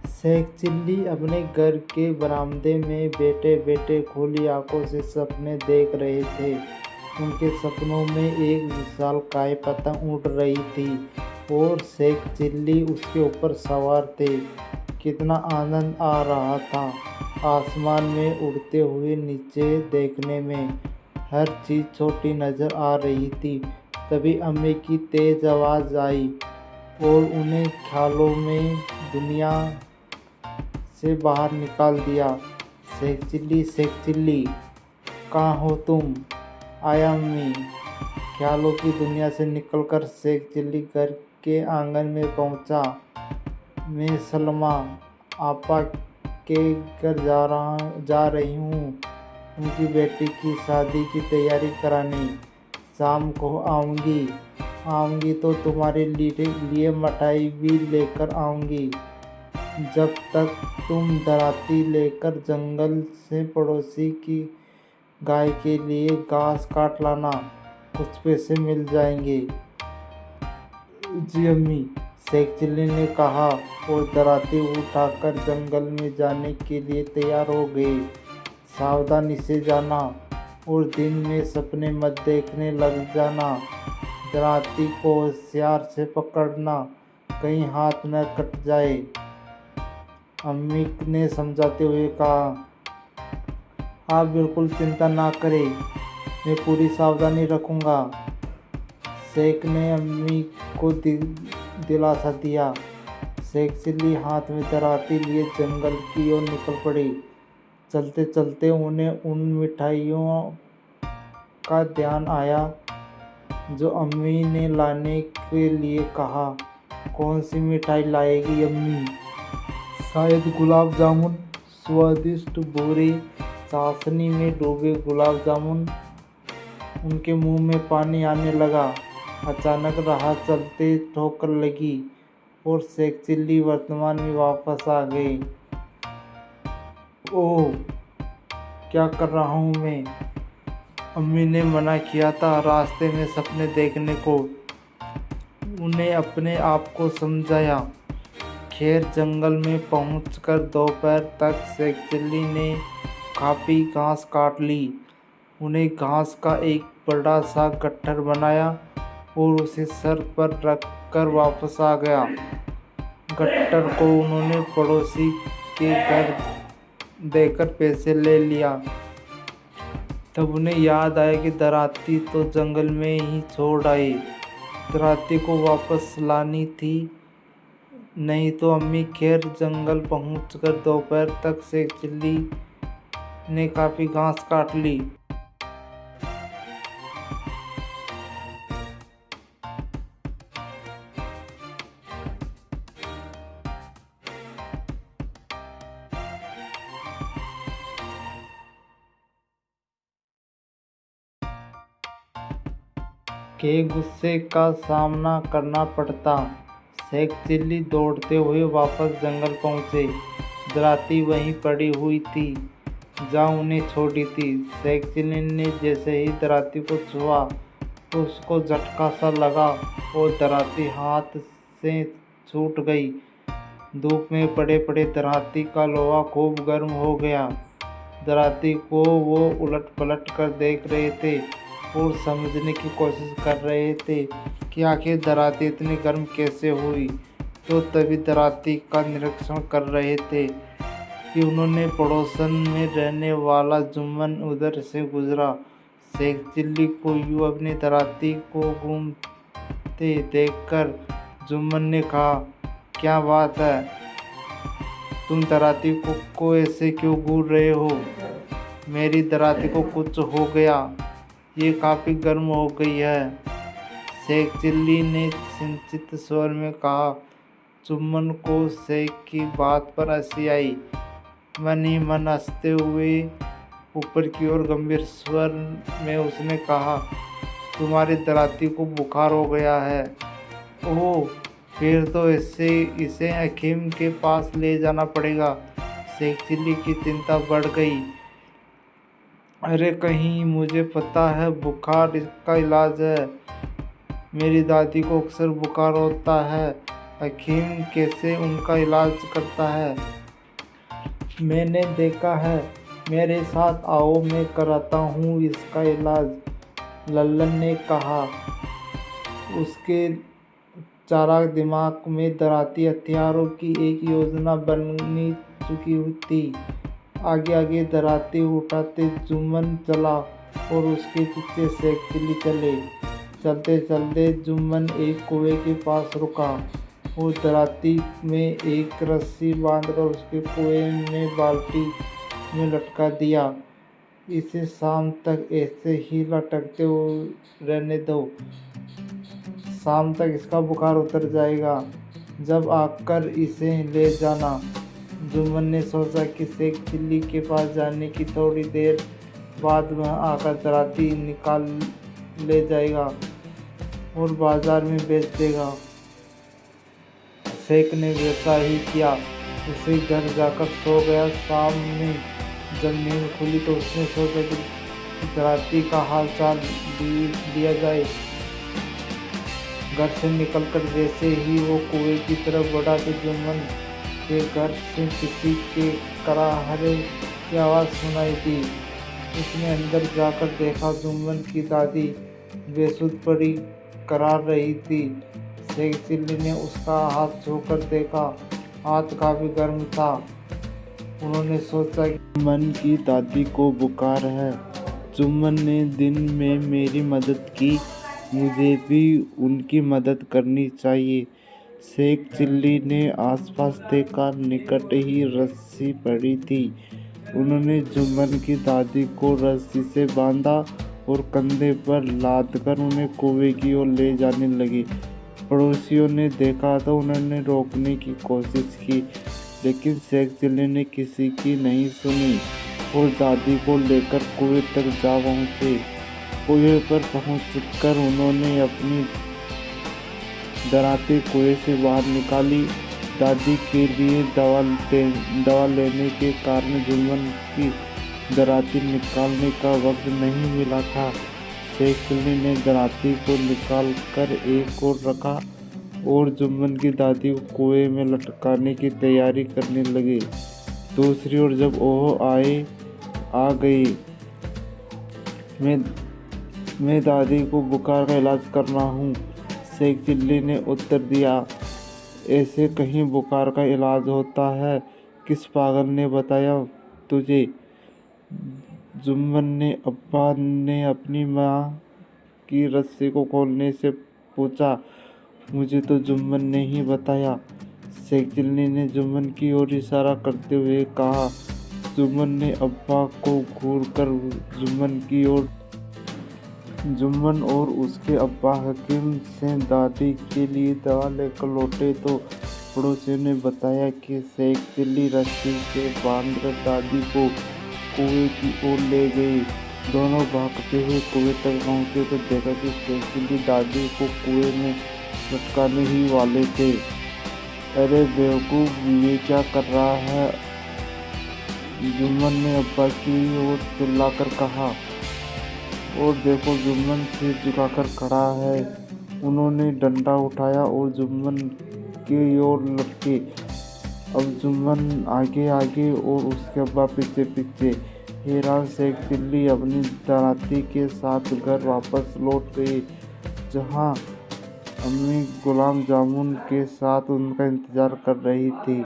Sheikh chilli अपने घर के बरामदे में बैठे बैठे खुली आंखों से सपने देख रहे थे। उनके सपनों में एक विशालकाय पतंग उड़ रही थी और शेख चिल्ली उसके ऊपर सवार थे। कितना आनंद आ रहा था आसमान में उड़ते हुए नीचे देखने में। हर चीज़ छोटी नज़र आ रही थी। तभी अम्मी की तेज़ आवाज़ आई और उन्हें ख्यालों में दुनिया से बाहर निकाल दिया। शेख चिल्ली, कहाँ हो तुम? आया अम्मी। ख्यालों की दुनिया से निकलकर शेख चिल्ली घर के आंगन में पहुंचा। मैं सलमा आपा के घर जा रही हूँ उनकी बेटी की शादी की तैयारी कराने। शाम को आऊँगी तो तुम्हारे लिए मिठाई भी लेकर आऊँगी। जब तक तुम दराती लेकर जंगल से पड़ोसी की गाय के लिए घास काट लाना, कुछ पैसे मिल जाएंगे। जी अम्मी, शेख चिल्ली ने कहा और दराती उठाकर जंगल में जाने के लिए तैयार हो गए। सावधानी से जाना और दिन में सपने मत देखने लग जाना। दराती को होशियार से पकड़ना, कहीं हाथ न कट जाए। अम्मी ने समझाते हुए कहा, आप बिल्कुल चिंता ना करें, मैं पूरी सावधानी रखूँगा। शेख ने अम्मी को दिलासा दिया। शेख चिल्ली हाथ में दराती लिए जंगल की ओर निकल पड़े। चलते चलते उन्हें उन मिठाइयों का ध्यान आया जो अम्मी ने लाने के लिए कहा। कौन सी मिठाई लाएगी अम्मी? शायद गुलाब जामुन, स्वादिष्ट भूरे चाशनी में डूबे गुलाब जामुन। उनके मुंह में पानी आने लगा। अचानक राह चलते ठोकर लगी और शेख चिल्ली वर्तमान में वापस आ गए। ओह, क्या कर रहा हूँ मैं? अम्मी ने मना किया था रास्ते में सपने देखने को। उन्हें अपने आप को समझाया। खैर, जंगल में पहुंचकर दोपहर तक शेख चिल्ली ने काफ़ी घास काट ली। उन्हें घास का एक बड़ा सा गट्ठर बनाया और उसे सर पर रख कर वापस आ गया। गट्ठर को उन्होंने पड़ोसी के घर देकर पैसे ले लिया। तब उन्हें याद आया कि दराती तो जंगल में ही छोड़ आए। दराती को वापस लानी थी, नहीं तो अम्मी। खैर, जंगल पहुंचकर दोपहर तक शेख चिल्ली ने काफ़ी घास काट ली। के गुस्से का सामना करना पड़ता। शेख चिल्ली दौड़ते हुए वापस जंगल पहुंचे। दराती वहीं पड़ी हुई थी जहाँ उन्हें छोड़ी थी। शेख चिल्ली ने जैसे ही दराती को छुआ तो उसको झटका सा लगा और दराती हाथ से छूट गई। धूप में पड़े पड़े दराती का लोहा खूब गर्म हो गया। दराती को वो उलट पलट कर देख रहे थे और समझने की कोशिश कर रहे थे कि आखिर दराती इतनी गर्म कैसे हुई। तो तभी दराती का निरीक्षण कर रहे थे कि उन्होंने पड़ोसन में रहने वाला जुम्मन उधर से गुजरा। शेख चिल्ली को यूँ अपनी दराती को घूमते देखकर जुम्मन ने कहा, क्या बात है, तुम दराती को ऐसे क्यों घूर रहे हो? मेरी दराती को कुछ हो गया, ये काफ़ी गर्म हो गई है। शेख चिल्ली ने चिंतित स्वर में कहा। जुम्मन को शेख की बात पर हंसी आई। मन ही मन हंसते हुए ऊपर की ओर गंभीर स्वर में उसने कहा, तुम्हारी दराती को बुखार हो गया है। ओह, फिर तो इसे हकीम के पास ले जाना पड़ेगा। शेख चिल्ली की चिंता बढ़ गई। अरे, कहीं मुझे पता है बुखार इसका इलाज है। मेरी दादी को अक्सर बुखार होता है, हकीम कैसे उनका इलाज करता है। मैंने देखा है, मेरे साथ आओ, मैं कराता हूँ इसका इलाज, लल्लन ने कहा। उसके चालाक दिमाग में डराती हथियारों की एक योजना बनी चुकी थी। आगे आगे डराते उठाते जुम्मन चला और उसके पीछे शेख चिल्ली चले। चलते चलते जुम्मन एक कुएं के पास रुका और दराती में एक रस्सी बांधकर उसके कुएं में बाल्टी में लटका दिया। इसे शाम तक ऐसे ही लटकते रहने दो, शाम तक इसका बुखार उतर जाएगा, जब आकर इसे ले जाना। जुम्मन ने सोचा कि शेख चिल्ली के पास जाने की थोड़ी देर बाद वह आकर दराती निकाल ले जाएगा और बाजार में बेच देगा। शेख ने वैसा ही किया, उसे घर जाकर सो गया। शाम में जब नींद खुली तो उसने सोचा कि दराती का हाल चाल दिया जाए। घर से निकलकर जैसे ही वो कुएं की तरफ बढ़ा तो जुम्मन के घर से किसी के कराहरे की आवाज़ सुनाई दी। उसने अंदर जाकर देखा, जुम्मन की दादी बेसुध पड़ी करार रही थी। शेख चिल्ली ने उसका हाथ छूकर देखा, हाथ काफी गर्म था। उन्होंने सोचा कि जुम्मन की दादी को बुखार है। जुम्मन ने दिन में मेरी मदद की, मुझे भी उनकी मदद करनी चाहिए। शेख चिल्ली ने आसपास देखा, निकट ही रस्सी पड़ी थी। उन्होंने जुम्मन की दादी को रस्सी से बांधा और कंधे पर लादकर उन्हें कुएं की ओर ले जाने लगे। पड़ोसियों ने देखा तो उन्होंने रोकने की कोशिश की, लेकिन शेख चिल्ली ने किसी की नहीं सुनी और दादी को लेकर कुएं तक जा पहुँचे। कुएं पर पहुंचकर उन्होंने अपनी दराती कुएं से बाहर निकाली। दादी के लिए दवा लेने के कारण जुम्मन की दराती निकालने का वक्त नहीं मिला था। शेख चिल्ली ने दराती को निकाल कर एक ओर रखा और जुम्मन की दादी को कुएं में लटकाने की तैयारी करने लगे। दूसरी ओर जब वह आ गई, मैं दादी को बुखार का इलाज करना हूँ, शेख चिल्ली ने उत्तर दिया। ऐसे कहीं बुखार का इलाज होता है? किस पागल ने बताया तुझे? जुम्मन ने अब्बा ने अपनी माँ की रस्सी को खोलने से पूछा। मुझे तो जुम्मन ने ही बताया, शेख चिल्ली ने जुम्मन की ओर इशारा करते हुए कहा। जुम्मन ने अब्बा को घूरकर जुम्मन और उसके अब्बा हकीम से दादी के लिए दवा लेकर लौटे तो पड़ोसियों ने बताया कि शेख चिल्ली रस्सी से बांधकर दादी को कुएं की ओर ले गई। दोनों भागते हुए कुएं तक पहुंचे तो देखा कि शेख चिल्ली दादी को कुएं में लटकाने ही वाले थे। अरे बेवकूफ़, ये क्या कर रहा है? जुम्मन ने अब्बा की ओर चिल्लाकर कहा। और देखो, जुम्मन सिर झुकाकर खड़ा है। उन्होंने डंडा उठाया और जुम्मन की ओर लपके। अब जुम्मन आगे आगे और उसके अब्बा पीछे पीछे। हैरान शेख चिल्ली अपनी दराती के साथ घर वापस लौट गए, जहां अम्मी गुलाम जामुन के साथ उनका इंतजार कर रही थी।